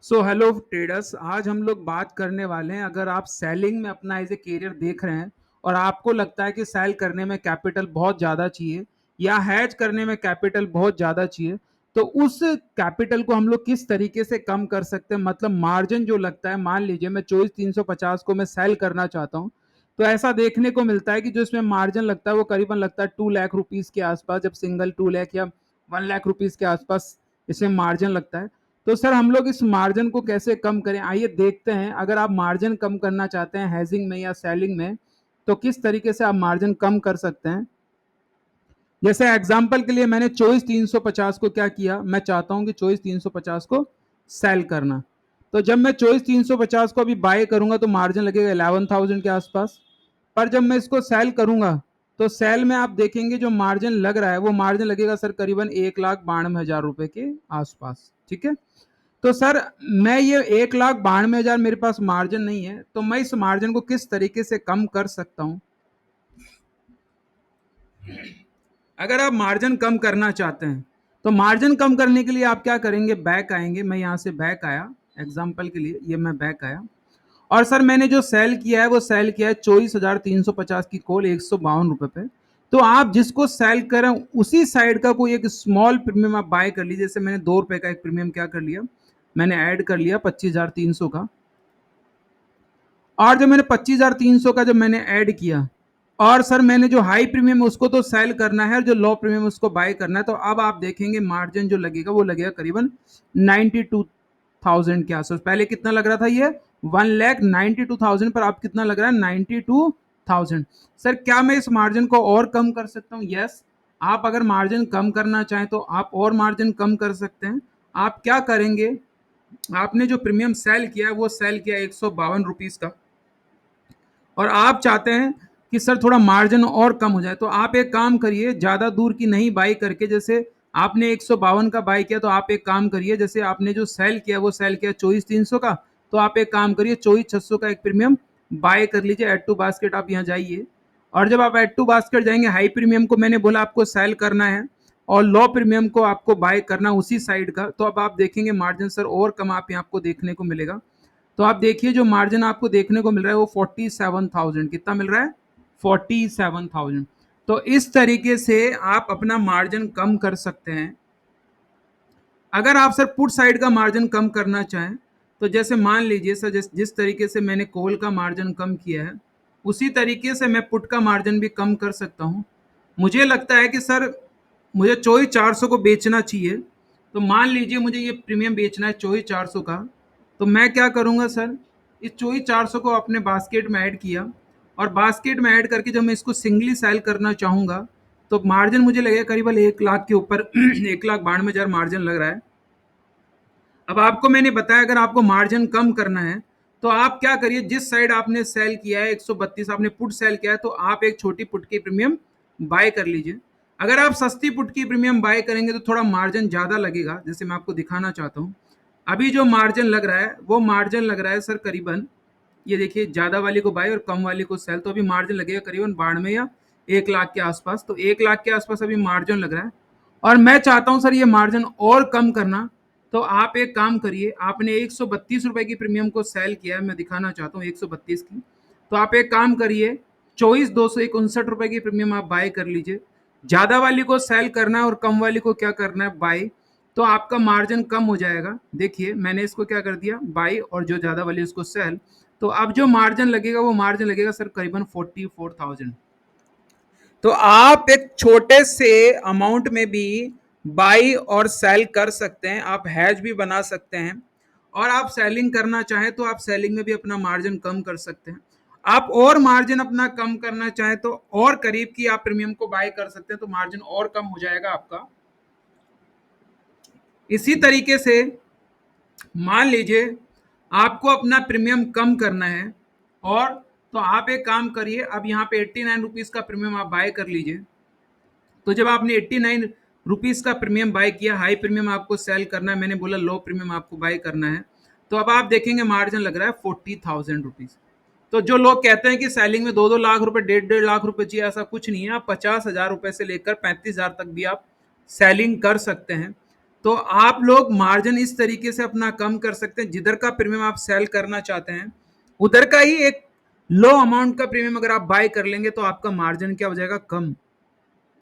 So hello traders, आज हम लोग बात करने वाले हैं। अगर आप सेलिंग में अपना एज ए करियर देख रहे हैं और आपको लगता है कि सेल करने में कैपिटल बहुत ज़्यादा चाहिए या हैज करने में कैपिटल बहुत ज़्यादा चाहिए, तो उस कैपिटल को हम लोग किस तरीके से कम कर सकते हैं। मतलब मार्जिन जो लगता है, मान लीजिए मैं 24,350 को मैं सेल करना चाहता हूँ, तो ऐसा देखने को मिलता है कि जो इसमें मार्जिन लगता है वो करीबन लगता है 2 लाख रुपीज़ के आसपास। जब सिंगल 2 लाख या 1 लाख रुपीज़ के आसपास इसमें मार्जिन लगता है, तो सर हम लोग इस मार्जिन को कैसे कम करें, आइए देखते हैं। अगर आप मार्जिन कम करना चाहते हैं हेजिंग में या सेलिंग में, तो किस तरीके से आप मार्जिन कम कर सकते हैं। जैसे एग्जांपल के लिए मैंने 24,350 को क्या किया, मैं चाहता हूं कि 24,350 को सेल करना। तो जब मैं 24,350 को अभी बाय करूंगा तो मार्जिन लगेगा 11,000 के आसपास। पर जब मैं इसको सेल करूंगा तो सेल में आप देखेंगे जो मार्जिन लग रहा है वो मार्जिन लगेगा सर करीबन 1,92,000 रुपए के आसपास। ठीक है, तो सर मैं ये 1,92,000 मेरे पास मार्जिन नहीं है, तो मैं इस मार्जिन को किस तरीके से कम कर सकता हूं। अगर आप मार्जिन कम करना चाहते हैं तो मार्जिन कम करने के लिए आप क्या करेंगे, बैक आएंगे। मैं यहां से बैक आया, एग्जाम्पल के लिए ये मैं बैक आया और सर मैंने जो सेल किया है वो सेल किया है 24,350 की कॉल 152 रुपए पे। तो आप जिसको सेल करें उसी साइड का कोई एक स्मॉल प्रीमियम आप बाय कर लीजिए। जैसे मैंने 2 रुपए का एक प्रीमियम क्या कर लिया, मैंने ऐड कर लिया 25,300 का। और जब मैंने 25,300 का जब मैंने ऐड किया और सर मैंने जो हाई प्रीमियम उसको तो सेल करना है और जो लो प्रीमियम उसको बाय करना है, तो अब आप देखेंगे मार्जिन जो लगेगा वो लगेगा करीबन 92,000 के आसपास। पहले कितना लग रहा था, ये 1,92,000 पर आप कितना लग रहा है, 92,000। सर क्या मैं इस मार्जिन को और कम कर सकता हूँ? यस, आप अगर मार्जिन कम करना चाहें तो आप और मार्जिन कम कर सकते हैं। आप क्या करेंगे, आपने जो प्रीमियम सेल किया है वो सेल किया 152 रुपीज का और आप चाहते हैं कि सर थोड़ा मार्जिन और कम हो जाए, तो आप एक काम करिए, ज्यादा दूर की नहीं बाई करके, जैसे आपने 152 का बाई किया तो आप एक काम करिए, जैसे आपने जो सेल किया वो सेल किया 24,300 का, तो आप एक काम करिए 24,600 का एक प्रीमियम बाय कर लीजिए। एड टू बास्केट आप यहाँ जाइए और जब आप एड टू बास्केट जाएंगे, हाई प्रीमियम को मैंने बोला आपको सेल करना है और लो प्रीमियम को आपको बाय करना उसी साइड का, तो अब आप देखेंगे मार्जिन सर और कम आप यहाँ आपको देखने को मिलेगा। तो आप देखिए जो मार्जिन आपको देखने को मिल रहा है वो 47,000, कितना मिल रहा है, 47,000। तो इस तरीके से आप अपना मार्जिन कम कर सकते हैं। अगर आप सर पुट साइड का मार्जिन कम करना चाहें, तो जैसे मान लीजिए सर जिस तरीके से मैंने कॉल का मार्जिन कम किया है उसी तरीके से मैं पुट का मार्जिन भी कम कर सकता हूं। मुझे लगता है कि सर मुझे 24,400 को बेचना चाहिए, तो मान लीजिए मुझे ये प्रीमियम बेचना है 24,400 का, तो मैं क्या करूंगा सर, इस 24,400 को अपने बास्केट में ऐड किया और बास्केट में ऐड करके जब मैं इसको सिंगली सेल करना चाहूंगा तो मार्जिन मुझे लगेगा करीबन 1 लाख के ऊपर 1,92,000 मार्जिन लग रहा है। अब आपको मैंने बताया अगर आपको मार्जिन कम करना है तो आप क्या करिए, जिस साइड आपने सेल किया है 132 आपने पुट सेल किया है, तो आप एक छोटी पुट की प्रीमियम बाय कर लीजिए। अगर आप सस्ती पुट की प्रीमियम बाय करेंगे तो थोड़ा मार्जिन ज्यादा लगेगा, जैसे मैं आपको दिखाना चाहता हूँ। अभी जो मार्जिन लग रहा है वो मार्जिन लग रहा है सर करीबन, ये देखिए, ज्यादा वाली को बाय और कम वाली को सेल, तो अभी मार्जिन लगेगा करीबन 92 या 1 लाख के आसपास। तो 1 लाख के आसपास अभी मार्जिन लग रहा है और मैं चाहता हूं सर ये मार्जिन और कम करना। तो आप एक काम करिए, आपने 132 रुपए की प्रीमियम को सेल किया है, मैं दिखाना चाहता हूँ 132 की, तो आप एक काम करिए 24,259 रुपए की प्रीमियम आप बाय कर लीजिए। ज्यादा वाली को सेल करना है और कम वाली को क्या करना है, बाय। तो आपका मार्जिन कम हो जाएगा। देखिए मैंने इसको क्या कर दिया, बाय, और जो ज्यादा वाली उसको सेल। तो अब जो मार्जिन लगेगा वो मार्जिन लगेगा सर करीबन 44,000। तो आप एक छोटे से अमाउंट में भी बाई और सेल कर सकते हैं, आप हैज भी बना सकते हैं और आप सेलिंग करना चाहें तो आप सेलिंग में भी अपना मार्जिन कम कर सकते हैं। आप और मार्जिन अपना कम करना चाहें तो और करीब की आप प्रीमियम को बाय कर सकते हैं, तो मार्जिन और कम हो जाएगा आपका। इसी तरीके से मान लीजिए आपको अपना प्रीमियम कम करना है और तो आप एक काम करिए, अब यहाँ पे 89 रुपीज का प्रीमियम आप बाय कर लीजिए। तो जब आपने 89 रुपीज का प्रीमियम बाय किया, हाई प्रीमियम आपको सेल करना है, मैंने बोला लो प्रीमियम आपको बाय करना है, तो अब आप देखेंगे मार्जिन लग रहा है 40,000 रुपीज। तो जो लोग कहते हैं कि सेलिंग में 2-2 लाख रुपए 1.5-1.5 लाख रुपए चाहिए, ऐसा कुछ नहीं है। आप 50,000 रुपए से लेकर 35,000 तक भी आप सेलिंग कर सकते हैं। तो आप लोग मार्जिन इस तरीके से अपना कम कर सकते हैं, जिधर का प्रीमियम आप सेल करना चाहते हैं उधर का ही एक लो अमाउंट का प्रीमियम अगर आप बाय कर लेंगे तो आपका मार्जिन क्या हो जाएगा, कम।